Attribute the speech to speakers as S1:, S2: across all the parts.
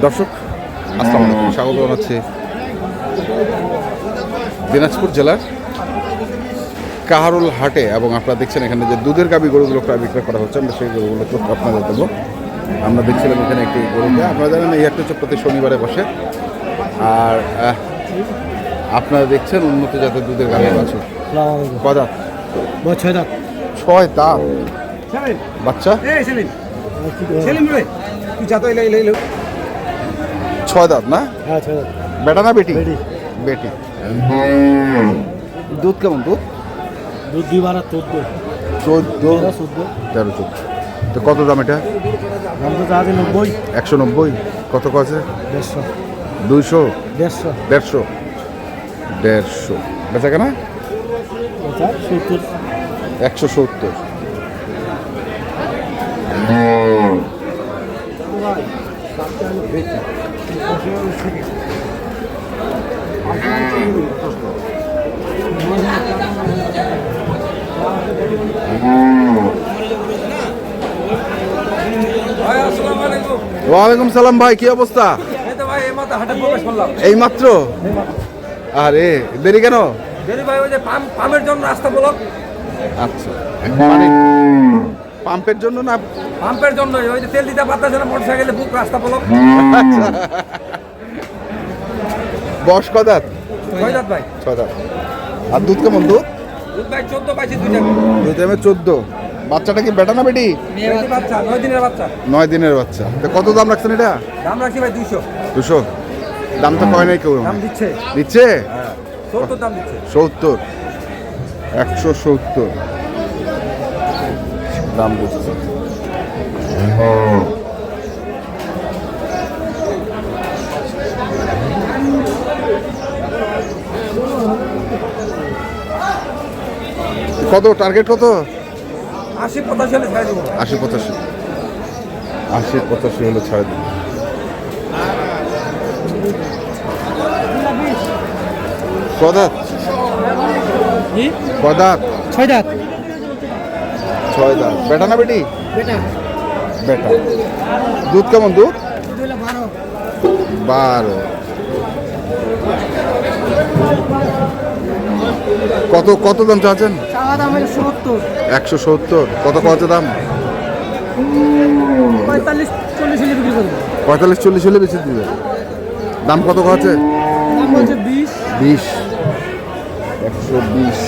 S1: দর্শক আসসালামু আলাইকুম, স্বাগত জানাচ্ছি দিনাজপুর জেলার কাহারোল হাটে। এবং আপনারা দেখছেন এখানে যে দুধের গাভী গরুগুলো প্রায় বিক্রয় করা হচ্ছে, আমরা সেই গরুগুলো তো আপনাদের দেবো। আমরা দেখছিলাম এখানে একটি গরুকে, আপনারা জানেন এই হাটটা হচ্ছে প্রতি শনিবারে বসে। আর আপনারা দেখছেন উন্নত জাতের দুধের গাভী বাছুর। কদাত?
S2: 6 দাঁত।
S1: 6 দাঁত বাচ্চা। 6 দাঁত না?
S2: হ্যাঁ 6 দাঁত।
S1: বেটা না বেটি? বেটি। দুধ কেমন? দুধ
S2: 2-12
S1: 13-14। তো কত দাম এটা?
S2: দাম তো চাওয়া 90।
S1: 190। কত আছে?
S2: 150।
S1: 200?
S2: 150।
S1: 150 বেচা কেনা?
S2: 70।
S1: 170। ওয়ালাইকুম সালাম ভাই, কি অবস্থা? এই মাত্র? আরে দেরি কেন?
S3: পাম্পের জন্য রাস্তা ব্লক।
S1: আচ্ছা, মানে পাম্পের জন্য না?
S3: পাম্পের জন্য, ওই যে তেল দিতে পারতেছে না মোটরসাইকেলে, বুক রাস্তা ব্লক।
S1: আচ্ছা, বয়স কদাত?
S3: 6 দাঁত ভাই।
S1: 6 দাঁত। আর দুধ কেমন? দুধ
S3: ভাই 14 পাইছে, 2 টাকা।
S1: 2 টাইমে 14। বাচ্চাটা কি বেটা না বেটি?
S3: বাচ্চা 9 দিনের বাচ্চা।
S1: 9 দিনের বাচ্চা। তো কত দাম রাখছেন এটা?
S3: দাম রাখছি ভাই 200।
S1: 200 দাম তো কয় নাই কেউ?
S3: দাম দিচ্ছে।
S1: দিচ্ছে?
S3: হ্যাঁ 70 দাম দিচ্ছে।
S1: 70। 170 দাম দিচ্ছে। কত টার্গেট? কত?
S3: 80-85 হলে ছাড়ে দেবো।
S1: 80-85 হলে ছাড়ে দেবো। কদাত? কদাত?
S2: 6 দাঁত।
S1: 6 দাঁত। বেটা না বেটি?
S2: বেটা।
S1: বেটা। দুধ কেমন? দুধ 12। কত কত দাম চাচ্ছেন?
S2: চাওয়া দাম 70।
S1: 170। কত কত দাম?
S2: 45-40 হলে বিক্রি করবো।
S1: 45-40 হলে বেশি দিবে। দাম কত আছে?
S2: দাম হচ্ছে 20।
S1: 120।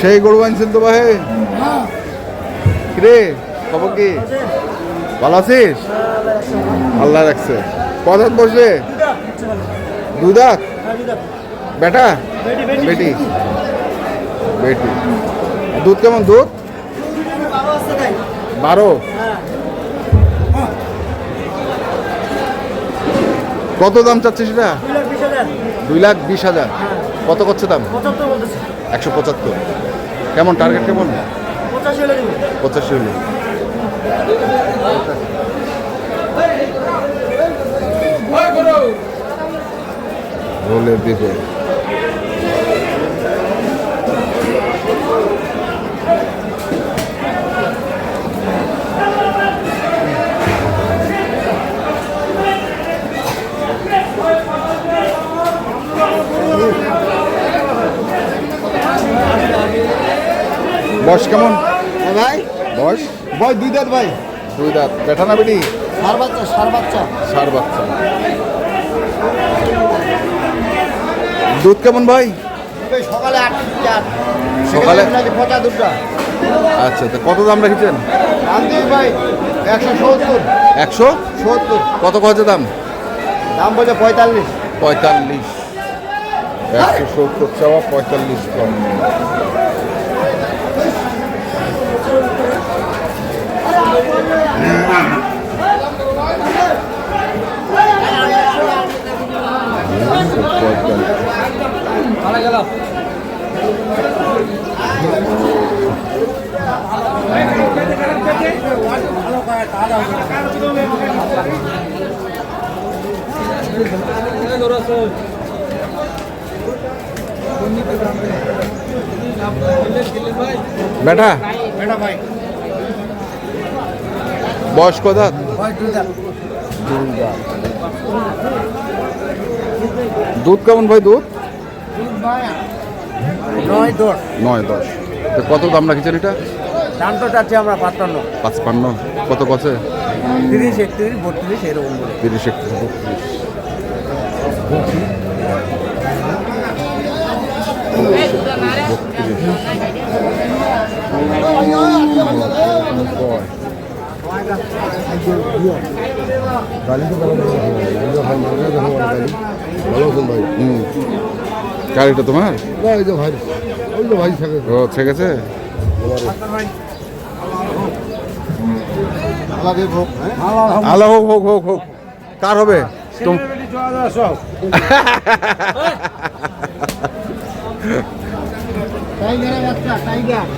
S1: সেই গরু আনছেন তো ভাই? কিরে খবর কি? ভালো আছিস? আল্লাহ রাখছে। কদাত বসবে? 2 দাঁত। বেটা? বেটি। বেটি। দুধ কেমন? দুধ 12। কত দাম চাচ্ছিস এটা? 2,20,000। কত করছে দাম? 175। কেমন টার্গেট? কেমন? 85 হলে। বলে দিবে। বয়স কেমন
S2: ভাই
S1: বয়স?
S2: 2 দাঁত ভাই।
S1: 2 দাঁত। বেটা না বেটি?
S2: সার বাচ্চা।
S1: ষাঁড় বাচ্চা। দুধ কেমন ভাই?
S2: সকালে 8
S1: সকালে?
S2: পচা দুধটা।
S1: আচ্ছা, তো কত দাম রেখেছেন?
S2: দাম দিই ভাই 170।
S1: 170। কত কত দাম?
S2: দাম বলছে 45।
S1: 45। 170 চাওয়া, 45 কম। বেটা
S2: এটা ভাই
S1: বয়স কত দাঁত? দুধ কেমন ভাই? দুধ
S2: 9-10
S1: 9-10। তো কত দাম রাখছেন এটা?
S2: দাম তো চাচ্ছি আমরা 55
S1: 55। কত কছে?
S2: 30 31 32 এরকম বলে
S1: 30 31 গাড়িটা তোমার? ও ঠিক আছে। আল্লাহ হোক হোক হোক হোক। কার হবে?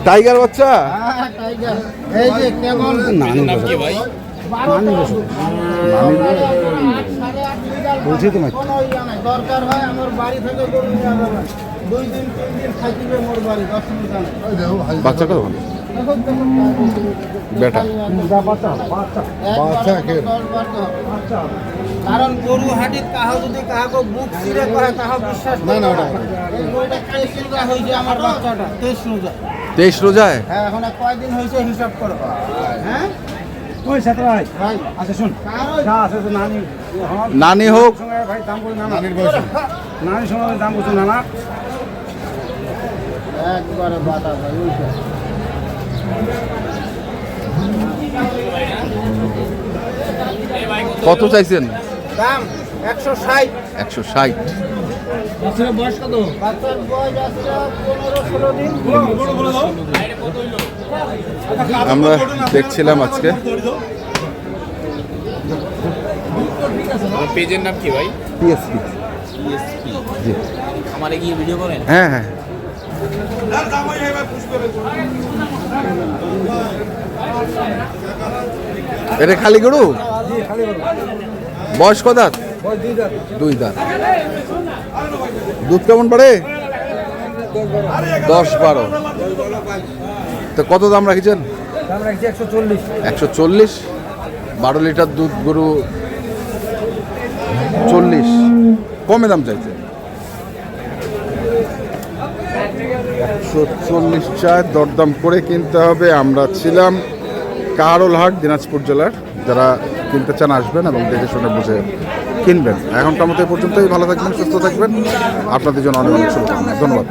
S1: টাইগার বাচ্চা?
S2: এই যে কেমন
S1: বলছি তোমার
S2: দরকার হয় আমার বাড়ি থেকে গরু নিয়ে যাবে 2 দিন 3 দিন থাকিবে মোর বাড়ি 10 মিনিট
S1: বাচ্চা কত? বেটা
S2: কারণ গরু হাটির কাহা যদি কাহাকে বুক চিরে করে তাহা বিশ্বাস না না ওটা হয়েছে আমার বাচ্চাটা 23 রোজা
S1: 23 রোজায়?
S2: হ্যাঁ এখন কয়দিন হয়েছে হিসাব করো হ্যাঁ ওই সাথে ভাই আচ্ছা শুন আছে তো নানি
S1: নানি হোক
S2: ভাই দাম বলি না নানির বয়স নানির সঙ্গে দাম বলছো না না একবারে বাতা ভাই
S1: কত চাইছেন?
S2: দাম 160
S1: 160।
S2: বাচ্চার বয়স কত? বাচ্চার বয়স আছে 15-16 দিন
S1: আমরা দেখছিলাম আজকে
S4: পেজের নাম কি ভাই?
S1: পিএসপি। জি
S4: আমারে গিয়ে ভিডিও করেন?
S1: হ্যাঁ হ্যাঁ। এটা খালি গরু? বয়স কত দাঁত? 2 দাঁত। দুধ কেমন পারে? 10-12। তো কত দাম রাখছেন?
S2: দাম রাখছি 140
S1: 140। 12 লিটার দুধ গরু 40। কমে দাম চাইছে 140 চায়। দরদাম করে কিনতে হবে। আমরা ছিলাম কাহারোলহাট, দিনাজপুর জেলার। যারা কিনতে চান আসবেন এবং দেখে শুনে বুঝে কিনবেন। এখনকার মতো এই পর্যন্তই। ভালো থাকবেন, সুস্থ থাকবেন। আপনাদের জন্য অনেক অনেক শুভকামনা। ধন্যবাদ।